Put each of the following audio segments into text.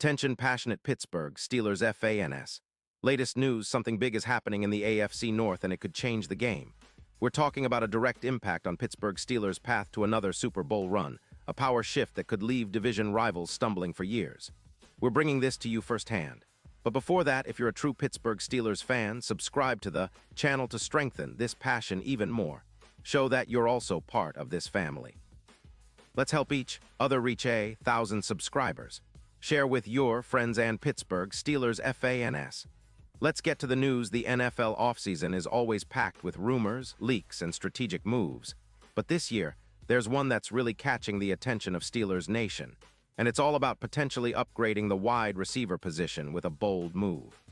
Attention passionate Pittsburgh Steelers fans. Latest news, something big is happening in the AFC North and it could change the game. We're talking about a direct impact on Pittsburgh Steelers' path to another Super Bowl run, a power shift that could leave division rivals stumbling for years. We're bringing this to you firsthand. But before that, if you're a true Pittsburgh Steelers fan, subscribe to the channel to strengthen this passion even more. Show that you're also part of this family. Let's help each other reach 1,000 subscribers. Share with your friends and Pittsburgh Steelers fans. Let's get to the news. The NFL offseason is always packed with rumors, leaks, and strategic moves. But this year, there's one that's really catching the attention of Steelers Nation. And it's all about potentially upgrading the wide receiver position with a bold move.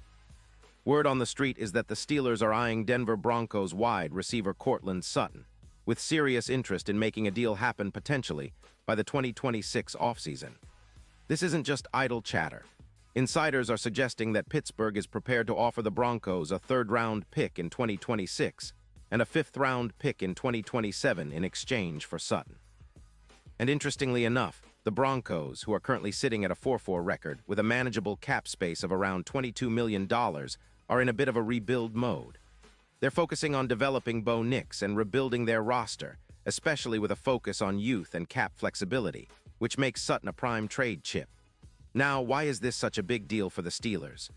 Word on the street is that the Steelers are eyeing Denver Broncos wide receiver Courtland Sutton, with serious interest in making a deal happen potentially by the 2026 offseason. This isn't just idle chatter. Insiders are suggesting that Pittsburgh is prepared to offer the Broncos a third-round pick in 2026 and a fifth-round pick in 2027 in exchange for Sutton. And interestingly enough, the Broncos, who are currently sitting at a 4-4 record with a manageable cap space of around $22 million, are in a bit of a rebuild mode. They're focusing on developing Bo Nix and rebuilding their roster, especially with a focus on youth and cap flexibility, which makes Sutton a prime trade chip. Now, why is this such a big deal for the Steelers?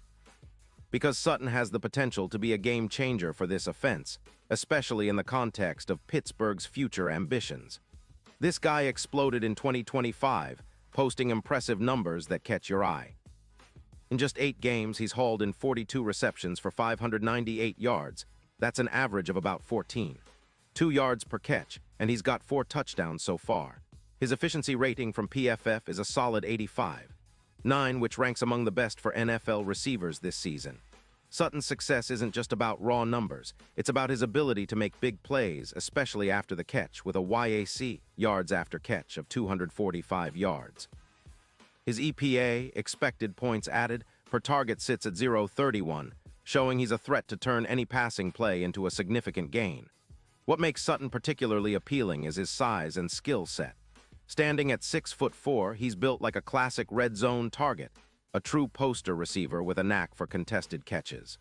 Because Sutton has the potential to be a game changer for this offense, especially in the context of Pittsburgh's future ambitions. This guy exploded in 2025, posting impressive numbers that catch your eye. In just 8 games, he's hauled in 42 receptions for 598 yards. That's an average of about 14. 2 yards per catch, and he's got 4 touchdowns so far. His efficiency rating from PFF is a solid 85.9, which ranks among the best for NFL receivers this season. Sutton's success isn't just about raw numbers. It's about his ability to make big plays, especially after the catch, with a YAC, yards after catch, of 245 yards. His EPA, expected points added, per target sits at 0.31, showing he's a threat to turn any passing play into a significant gain. What makes Sutton particularly appealing is his size and skill set. Standing at 6'4", he's built like a classic red zone target, a true poster receiver with a knack for contested catches.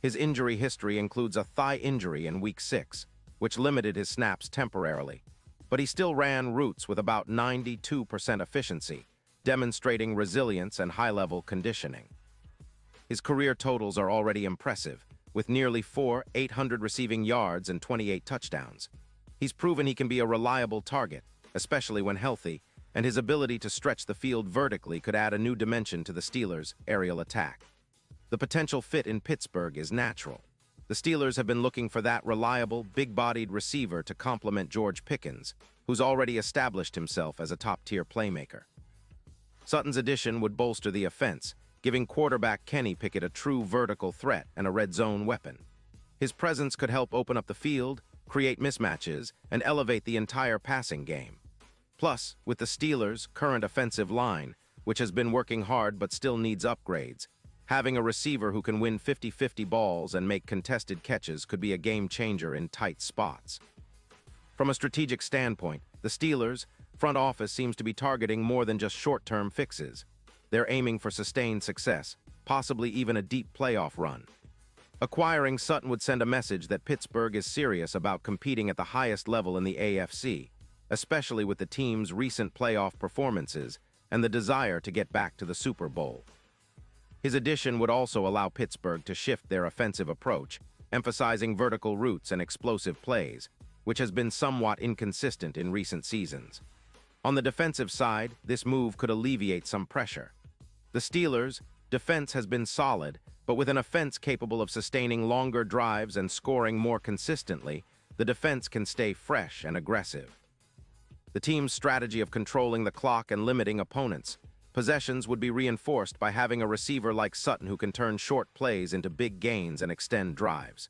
His injury history includes a thigh injury in Week 6, which limited his snaps temporarily, but he still ran routes with about 92% efficiency, demonstrating resilience and high-level conditioning. His career totals are already impressive, with nearly 800 receiving yards and 28 touchdowns. He's proven he can be a reliable target, especially when healthy, and his ability to stretch the field vertically could add a new dimension to the Steelers' aerial attack. The potential fit in Pittsburgh is natural. The Steelers have been looking for that reliable, big-bodied receiver to complement George Pickens, who's already established himself as a top-tier playmaker. Sutton's addition would bolster the offense, giving quarterback Kenny Pickett a true vertical threat and a red zone weapon. His presence could help open up the field, create mismatches, and elevate the entire passing game. Plus, with the Steelers' current offensive line, which has been working hard but still needs upgrades, having a receiver who can win 50-50 balls and make contested catches could be a game-changer in tight spots. From a strategic standpoint, the Steelers' front office seems to be targeting more than just short-term fixes. They're aiming for sustained success, possibly even a deep playoff run. Acquiring Sutton would send a message that Pittsburgh is serious about competing at the highest level in the AFC, especially with the team's recent playoff performances and the desire to get back to the Super Bowl. His addition would also allow Pittsburgh to shift their offensive approach, emphasizing vertical routes and explosive plays, which has been somewhat inconsistent in recent seasons. On the defensive side, this move could alleviate some pressure. The Steelers' defense has been solid, but with an offense capable of sustaining longer drives and scoring more consistently, the defense can stay fresh and aggressive. The team's strategy of controlling the clock and limiting opponents' possessions would be reinforced by having a receiver like Sutton who can turn short plays into big gains and extend drives.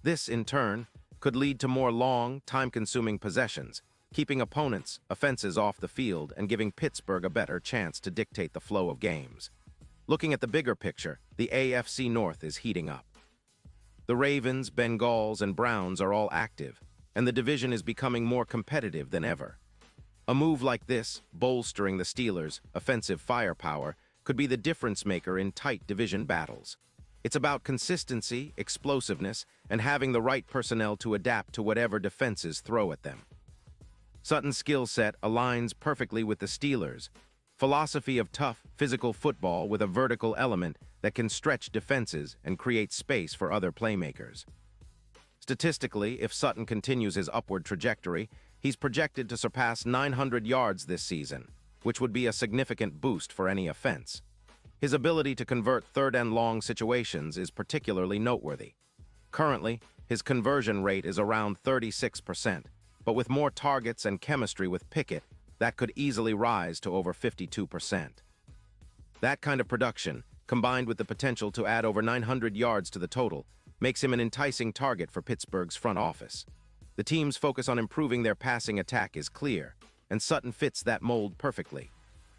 This, in turn, could lead to more long, time-consuming possessions, keeping opponents' offenses off the field and giving Pittsburgh a better chance to dictate the flow of games. Looking at the bigger picture, the AFC North is heating up. The Ravens, Bengals, and Browns are all active, and the division is becoming more competitive than ever. A move like this, bolstering the Steelers' offensive firepower, could could be the difference maker in tight division battles. It's about consistency, explosiveness, and having the right personnel to adapt to whatever defenses throw at them. Sutton's skill set aligns perfectly with the Steelers' philosophy of tough, physical football with a vertical element that can stretch defenses and create space for other playmakers. Statistically, if Sutton continues his upward trajectory, he's projected to surpass 900 yards this season, which would be a significant boost for any offense. His ability to convert third-and-long situations is particularly noteworthy. Currently, his conversion rate is around 36%, but with more targets and chemistry with Pickett, that could easily rise to over 52%. That kind of production, combined with the potential to add over 900 yards to the total, makes him an enticing target for Pittsburgh's front office. The team's focus on improving their passing attack is clear, and Sutton fits that mold perfectly.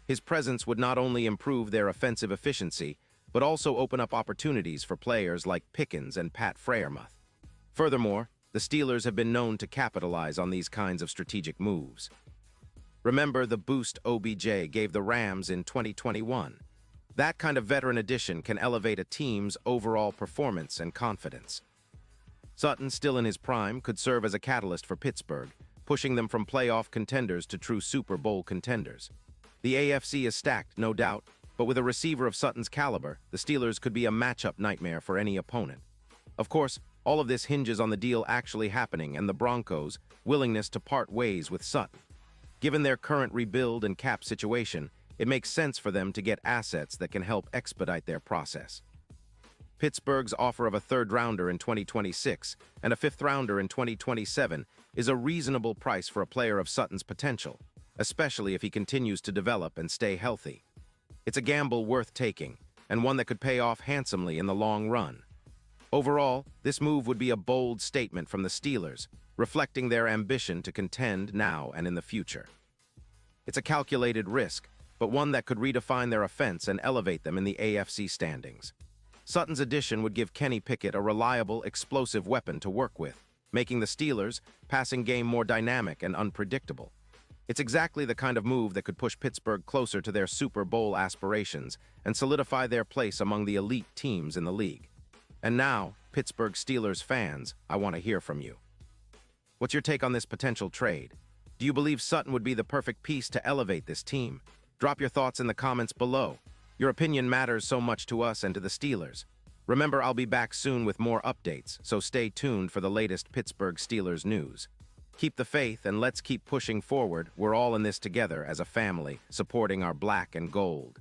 His presence would not only improve their offensive efficiency, but also open up opportunities for players like Pickens and Pat Freiermuth. Furthermore, the Steelers have been known to capitalize on these kinds of strategic moves. Remember the boost OBJ gave the Rams in 2021. That kind of veteran addition can elevate a team's overall performance and confidence. Sutton, still in his prime, could serve as a catalyst for Pittsburgh, pushing them from playoff contenders to true Super Bowl contenders. The AFC is stacked, no doubt, but with a receiver of Sutton's caliber, the Steelers could be a matchup nightmare for any opponent. Of course, all of this hinges on the deal actually happening and the Broncos' willingness to part ways with Sutton. Given their current rebuild and cap situation, it makes sense for them to get assets that can help expedite their process. Pittsburgh's offer of a third-rounder in 2026 and a fifth-rounder in 2027 is a reasonable price for a player of Sutton's potential, especially if he continues to develop and stay healthy. It's a gamble worth taking, and one that could pay off handsomely in the long run. Overall, this move would be a bold statement from the Steelers, reflecting their ambition to contend now and in the future. It's a calculated risk, but one that could redefine their offense and elevate them in the AFC standings. Sutton's addition would give Kenny Pickett a reliable, explosive weapon to work with, making the Steelers' passing game more dynamic and unpredictable. It's exactly the kind of move that could push Pittsburgh closer to their Super Bowl aspirations and solidify their place among the elite teams in the league. And now, Pittsburgh Steelers fans, I want to hear from you. What's your take on this potential trade? Do you believe Sutton would be the perfect piece to elevate this team? Drop your thoughts in the comments below. Your opinion matters so much to us and to the Steelers. Remember, I'll be back soon with more updates, so stay tuned for the latest Pittsburgh Steelers news. Keep the faith and let's keep pushing forward. We're all in this together as a family, supporting our black and gold.